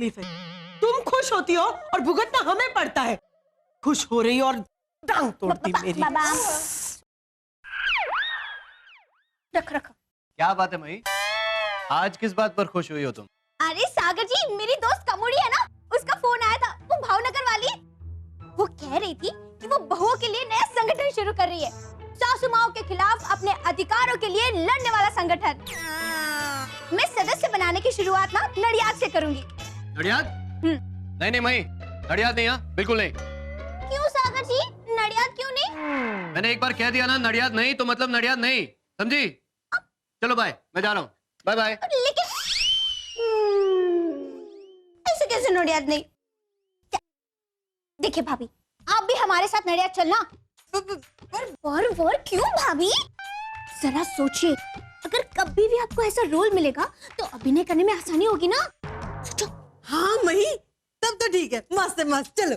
तकलीफ है? तुम खुश होती हो और भुगतना हमें पड़ता है। खुश हो रही और टांग तोड़ती मेरी। रख रख। क्या बात है मई, आज किस बात पर खुश हुई हो तुम? अरे सागर जी, मेरी दोस्त कमोड़ी है ना, उसका फोन आया था, वो भावनगर वाली। वो कह रही थी कि वो बहुओं के लिए नया संगठन शुरू कर रही है, सासू माओं के खिलाफ अपने अधिकारों के लिए लड़ने वाला संगठन। मैं सदस्य बनाने की शुरुआत ना नडियाद से करूंगी। नडियाद? नहीं मई, नडियाद नहीं, बिल्कुल नहीं। क्यों सागर जी, नडियाद क्यों नहीं? मैंने एक बार कह दिया ना नडियाद नहीं तो मतलब नडियाद नहीं, समझी? चलो बाय, मैं जा रहा हूँ, बाय बाय। लेकिन ऐसे कैसे नडियाद नहीं? देखिए भाभी, आप भी हमारे साथ नडियाद चलना। पर क्यों भाभी? जरा सोचिए, अगर कभी भी आपको ऐसा रोल मिलेगा तो अभिनय करने में आसानी होगी ना। सोचो। हाँ मही, तब तो ठीक है, मस्त है, मस्त, चलो।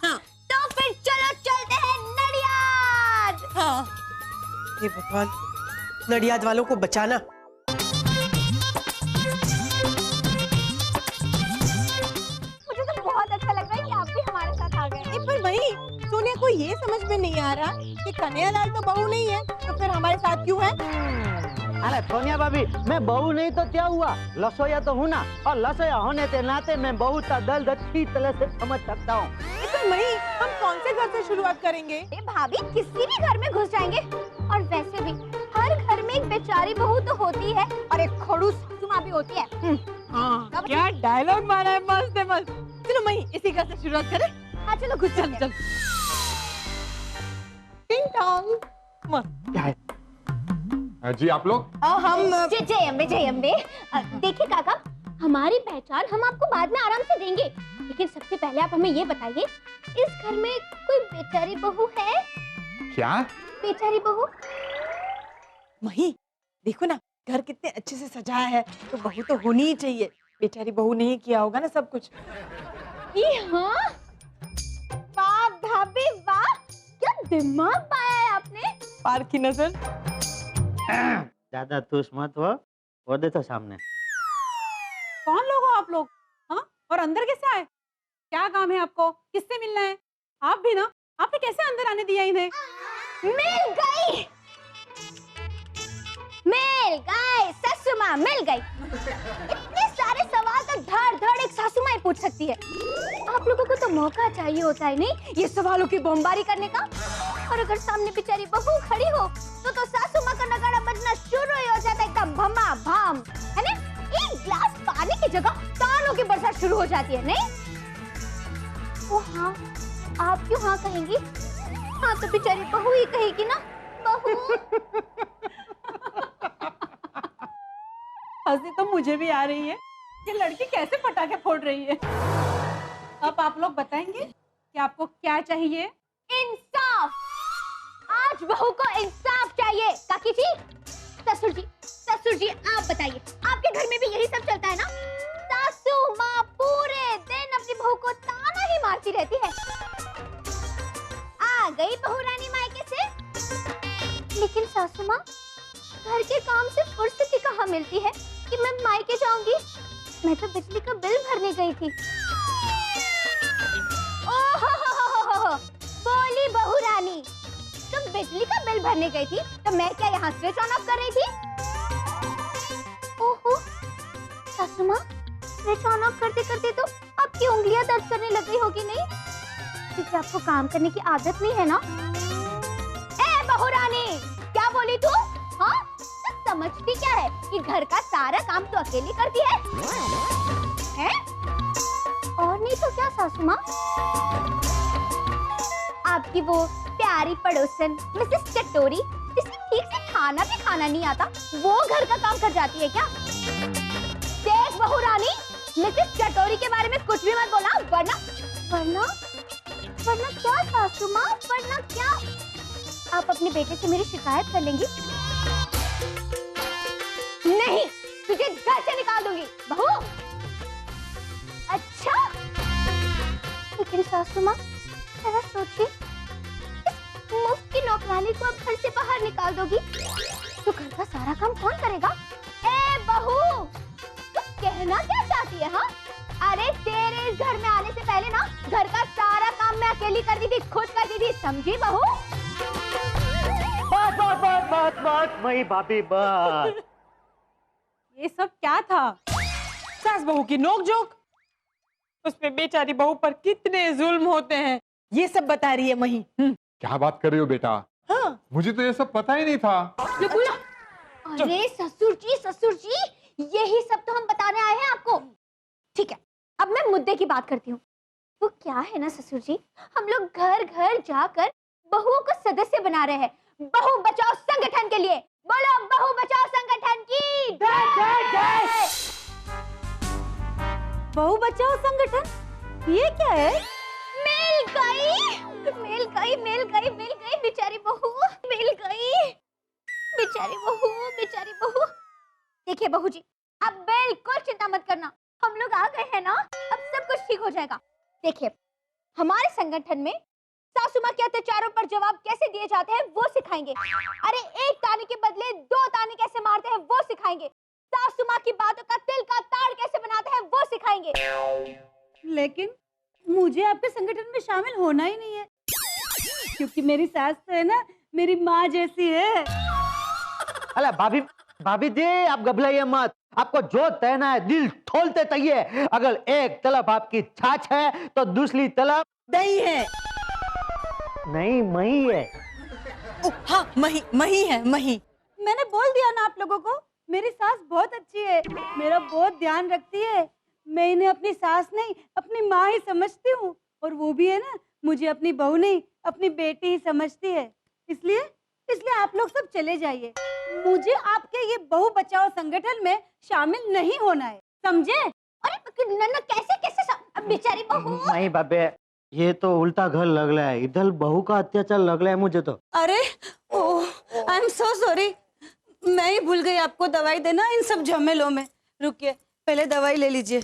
हाँ? तो फिर चलो चलते हैं नडियाद। हाँ, हे भगवान, नडियाद वालों को बचाना। मुझे तो बहुत अच्छा लग रहा है कि आप भी हमारे साथ आ गए। पर भाई, सोनिया को ये समझ में नहीं आ रहा कि कन्हैयालाल तो बहू नहीं है, तो फिर हमारे साथ क्यों है? अरे सोनिया भाभी, मैं बहू नहीं तो क्या हुआ, लसोया तो हूँ ना, और लसोया होने के नाते मैं बहू का दर्द अच्छी तरह से समझ सकता हूँ। तो भाई, हम कौन से घर से शुरुआत करेंगे? भाभी, किसी भी घर में घुस जाएंगे, और वैसे भी हर घर में एक बेचारी बहू तो होती है और एक खड़ूस सासू माँ भी होती है। हाँ, क्या डायलॉग मारा है, मस्त है, मस्त। चलो मई, इसी घर से शुरुआत करें। हाँ चलो, घुस चल। टिंग टोंग। मस्त। जी आप लोग? हम जय अम्बे, जय अम्बे। देखिए काका, हमारी पहचान हम आपको बाद में आराम से देंगे, लेकिन सबसे पहले आप हमें ये बताइए, इस घर में कोई बेचारी बहू है? क्या? बेचारी बहू? मही, देखो ना, घर कितने अच्छे से सजाया है, तो बहू तो होनी ही चाहिए। बेचारी बहू नहीं किया होगा ना सब कुछ। हाँ, वाह भाभी वाह, क्या दिमाग पाया है आपने। पार की नजर। ज्यादा तुस मत हो, वो देखो सामने। कौन लोग हो आप लोग? हाँ, और अंदर कैसे आए? क्या काम है आपको? किससे मिलना है? आप भी ना, आपने कैसे अंदर आने दिया इन्हें? मिल गई, मिल गई, सासू माँ मिल गई। इतने सारे सवाल तो धड़ धड़ एक सासू माँ ही पूछ सकती है। आप लोगों को तो मौका चाहिए होता है नहीं, ये सवालों की बमबारी करने का। और अगर सामने बेचारी बहू खड़ी हो तो सासू माँ का नगाड़ा बजना शुरू ही हो जाता है, एकदम भमा भम, है ना? एक गिलास पानी की जगह तालों की बरसात शुरू हो जाती है, नहीं? ओ हाँ, आप क्यों हाँ कहेंगी? हाँ तो बेचारी बहू ही कहेगी ना, बहू। हंसी तो मुझे भी आ रही है कि लड़की कैसे पटाखे फोड़ रही है। अब आप लोग बताएंगे कि आपको क्या चाहिए? इंसाफ। आज बहू को इंसाफ चाहिए। काकी जी, ससुर जी आप बताइए, आपके घर में भी यही सब चलता है ना? सासू माँ पूरे दिन अपनी बहू को ताना ही मारती रहती है। आ गई बहू रानी मायके से। लेकिन सासू माँ, घर के काम से फुर्सत कहाँ मिलती है कि मैं मायके जाऊंगी? मैं तो बिजली का बिल भरने गई थी। ओहो, बोली बहू रानी, तुम बिजली का बिल भरने गई थी तो मैं क्या यहाँ स्विच ऑन ऑफ कर रही थी? ओहो, सासू माँ, स्विच ऑन ऑफ करते करते तो आपकी उंगलियां दर्द करने लग गई होगी, नहीं? क्योंकि आपको काम करने की आदत नहीं है ना? ए बहू रानी, क्या बोली तू? हाँ, तो समझती क्या है कि घर का सारा काम तो अकेली करती है? हैं? और नहीं तो क्या सासू माँ? आपकी वो प्यारी पड़ोसन मिसेस चटोरी, जिसे ठीक से खाना भी खाना नहीं आता, वो घर का काम कर जाती है क्या? देख बहू रानी, मिसेस चटोरी के बारे में कुछ भी मत बोला, वरना क्या सासू माँ, वरना क्या? आप अपने बेटे से मेरी शिकायत कर लेंगी? नहीं, तुझे घर से निकाल दूंगी बहू। अच्छा, लेकिन सासू माँ, जरा सोचिए, मुफ्त की नौकरानी को अब घर से बाहर निकाल दोगी तो घर का सारा काम कौन करेगा? ए बहू, तू कहना क्या चाहती है? हाँ, अरे तेरे इस घर में आने से पहले ना घर का सारा काम मैं अकेली करती थी, खुद करती थी, समझी बहू? बस बस बस बस बस मई भाभी बस। ये सब क्या था? सास बहू की नोकझोंक, उस पे बेचारी बहू पर कितने जुल्म होते हैं ये सब बता रही है मही। क्या बात कर रही हो बेटा? हाँ। मुझे तो ये सब पता ही नहीं था। अरे ससुर जी यही सब तो हम बताने आए हैं आपको। ठीक है, अब मैं मुद्दे की बात करती हूँ। वो क्या है ना ससुर जी, हम लोग घर घर जाकर बहुओं को सदस्य बना रहे हैं बहू बचाओ संगठन के लिए। बोलो बहू बचाओ संगठन की जय जय जय। बहू बचाओ संगठन, ये क्या है? मिल गई बेचारी बहू, मिल गई बेचारी बहू। देखिए बहू जी, अब बिल्कुल चिंता मत करना, हम लोग आ गए हैं ना, अब सब कुछ ठीक हो जाएगा। देखिए, हमारे संगठन में सासू माँ के अत्याचारों पर जवाब कैसे दिए जाते हैं वो सिखाएंगे। अरे एक ताने के बदले दो ताने कैसे मारते हैं वो सिखाएंगे। सासू माँ की बातों का तिल का ताड़ कैसे बनाते हैं वो सिखाएंगे। लेकिन मुझे आपके संगठन में शामिल होना ही नहीं है, क्योंकि मेरी सास तो है ना मेरी माँ जैसी है। अरे भाभी भाभी जी आप घबराइए मत, आपको जो तैना है दिल खोलते तैये। अगर एक तरफ आपकी छाछ है तो दूसरी तरफ दही है। नहीं मही है। हाँ मही है मही। मैंने बोल दिया ना आप लोगों को, मेरी सास बहुत अच्छी है, मेरा बहुत ध्यान रखती है। मैं इन्हें अपनी सास नहीं अपनी माँ ही समझती हूँ, और वो भी है ना मुझे अपनी बहू नहीं अपनी बेटी ही समझती है। इसलिए आप लोग सब चले जाइए, मुझे आपके ये बहू बचाओ संगठन में शामिल नहीं होना है, समझे? अरे नन्ना कैसे बेचारी बहू। नहीं बाबे, ये तो उल्टा घर लग रहा है, इधर बहू का अत्याचार लग रहा है मुझे तो। अरे आई एम सो सॉरी, मैं ही भूल गई आपको दवाई देना इन सब झमेलों में। रुकिए, पहले दवाई ले लीजिए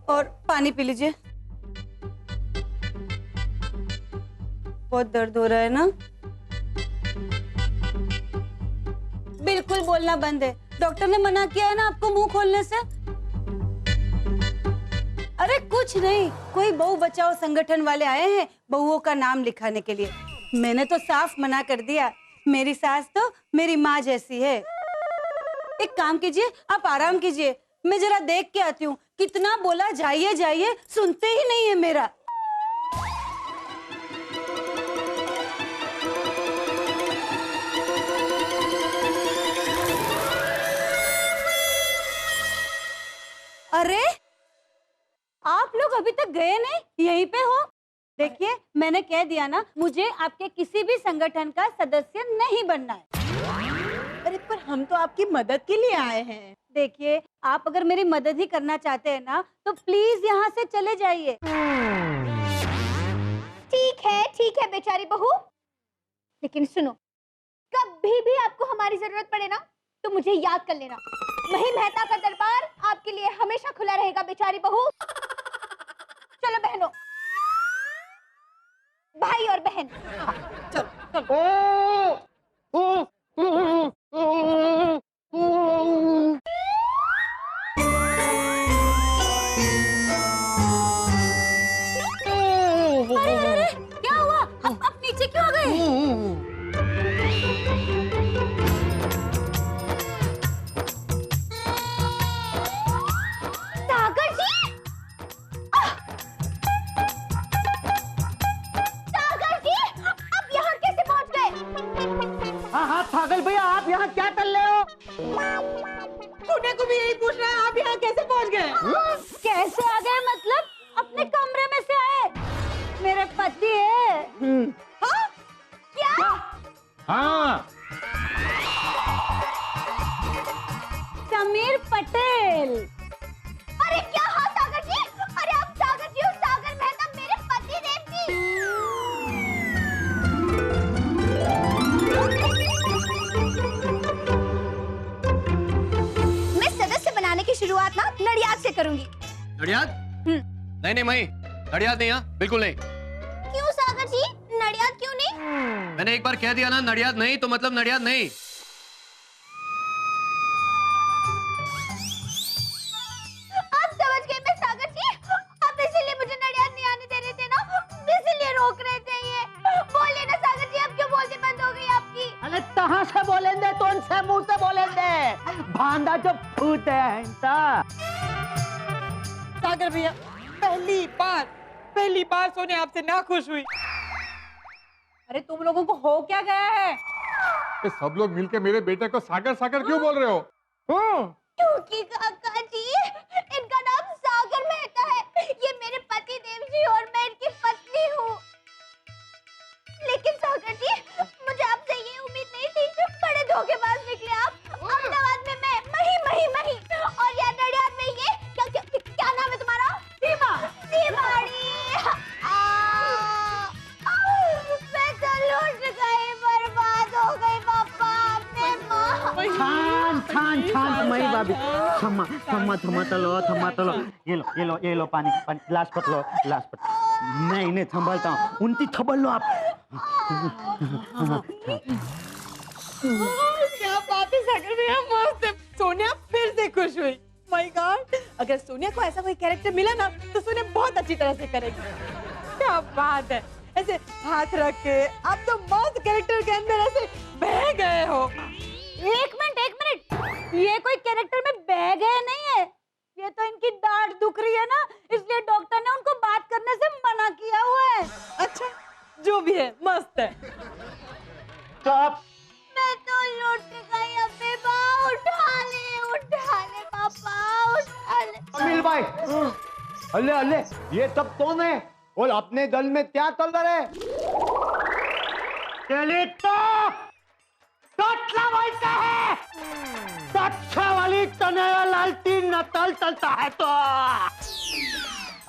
और पानी पी लीजिए। बहुत दर्द हो रहा है ना? बिल्कुल बोलना बंद है, डॉक्टर ने मना किया है ना आपको मुंह खोलने से। अरे कुछ नहीं, कोई बहू बचाओ संगठन वाले आए हैं बहुओं का नाम लिखाने के लिए। मैंने तो साफ मना कर दिया, मेरी सास तो मेरी माँ जैसी है। एक काम कीजिए, आप आराम कीजिए, मैं जरा देख के आती हूँ। कितना बोला जाइए जाइए, सुनते ही नहीं है मेरा। अरे आप लोग अभी तक गए नहीं, यहीं पे हो? देखिए मैंने कह दिया ना, मुझे आपके किसी भी संगठन का सदस्य नहीं बनना है। अरे पर हम तो आपकी मदद के लिए आए हैं। देखिए आप अगर मेरी मदद ही करना चाहते हैं ना तो प्लीज यहाँ से चले जाइए। ठीक है बेचारी बहू, लेकिन सुनो, कभी भी आपको हमारी जरूरत पड़े ना तो मुझे याद कर लेना। मही मेहता का दरबार आपके लिए हमेशा खुला रहेगा बेचारी बहू। चलो बहनों, भाई और बहन, अरे क्या हुआ? आप नीचे क्यों आ गए? सागर जी, सागर जी, आप यहाँ कैसे पहुँच गए? हाँ सागर भैया आप यहाँ क्या कर रहे हो? पुणे को भी यही पूछ रहा है, आप यहाँ कैसे पहुँच गए? कैसे आ गए मतलब? अपने कमरे में से आए? मेरे पति है। हाँ? क्या? हाँ समीर पटेल। अरे क्या? हाँ सागर जी, अरे आप सागर जी और सागर मेहता मेरे पति देव जी। मैं सदस्य बनाने की शुरुआत ना नडियाद से करूंगी। नडियाद? नहीं मई, नडियाद नहीं, हाँ बिल्कुल नहीं। क्यों सागर जी, नडियाद क्यों नहीं? मैंने एक बार कह दिया ना नडियाद नहीं तो मतलब नडियाद नहीं। दे तो उनसे मुंह से बोले दे भांडा जो फूट है सागर भैया पहली बार सोने आपसे ना खुश हुई। अरे तुम लोगों को हो क्या गया है? ये सब लोग मिलके मेरे बेटे को सागर सागर क्यों बोल रहे हो? क्योंकि काका जी इनका नाम सागर मेहता है। ये मेरे पति देव जी और मैं इनकी पत्नी हूँ। लेकिन सागर जी मुझे आपसे ये उम्मीद नहीं थी। बड़े धोखेबाज निकले आप। अहमदाबाद में मैं मही और यहाँ नडियाद में ये क्या नाम है तुम्हारा? सीमाड़ी। मैं तो लूट गई, बर्बाद हो गई पापा। अपने माँ शांत मई भाभी थमा तलो ये लो पानी गिलास पकड़ो मैं इन्हें संभालता हूँ। उनकी खबर लो आप। क्या बात है सागर भैया, मस्त है। सोनिया फिर से खुश हुई। माय गॉड, अगर सोनिया को ऐसा कोई कैरेक्टर मिला ना तो सोनिया बहुत अच्छी तरह से करेगी। क्या बात है, ऐसे हाथ रख के आप तो मस्त कैरेक्टर के अंदर ऐसे बह गए हो। एक मिनट, ये कोई कैरेक्टर में बह गए नहीं है। ये तो इनकी दाढ़ दुख रही है ना, इसलिए डॉक्टर ने उनको बात करने से मना किया हुआ है। अच्छा, जो भी है मस्त है। स्टॉप। मैं तो लूट गई। अबे बा उठा ले पापा, उठा ले। अमिल भाई अल्ले ये सब कौन है और अपने दल में क्या चल रहा है? वाली तनया लालती नतल चलता है तो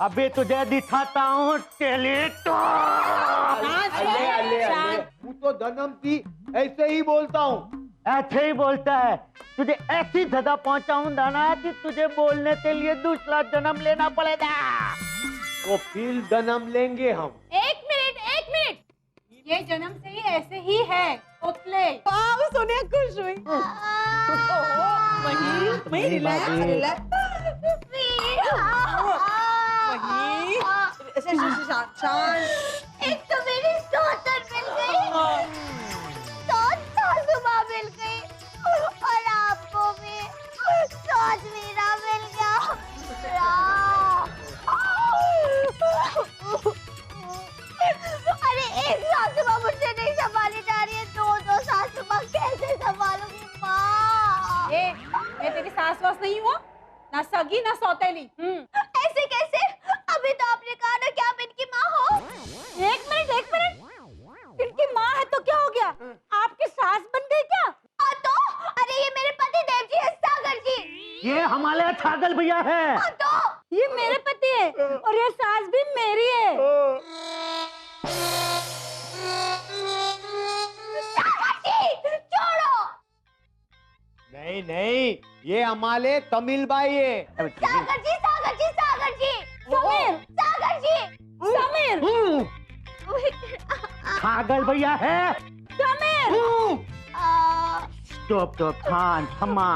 अभी तुझे दिखाता हूँ टेलीटो। तू तो जन्म की ऐसे ही बोलता हूँ। ऐसे ही बोलता है। तुझे ऐसी जगह पहुंचाऊंगा ना कि तुझे बोलने के लिए दूसरा जन्म लेना पड़ेगा। तो फिर जन्म लेंगे हम। एक मिनट, ये जन्म से ही ऐसे ही है। ओपले वाह, सोनिया खुश हुई। वही रिलैक्स। एक तो मेरी सौतन मिल गई, सासू माँ मिल गई और आपको भी सास मेरा मिल गया। अरे एक सासू माँ मुझसे नहीं संभाली जा रही है, दो सासू माँ कैसे संभालूंगी माँ? मैं तेरी सास वास नहीं हुआ, ना सगी ना सौतेली। ऐसे कैसे? अभी तो आपने कहा ना कि आप इनकी माँ हो। एक मिनट, इनकी माँ है तो क्या हो गया? आपकी सास बन गई क्या? हाँ तो, अरे ये मेरे पति देव जी है, सागर जी। ये हमारे छागल भैया है। हाँ तो, ये मेरे पति है और ये सास भी मेरी है। सागर जी छोड़ो। नहीं ये हमारे तमिल भाई है। सागर जी समीर, छागल भैया है। समीर, स्टॉप थमा।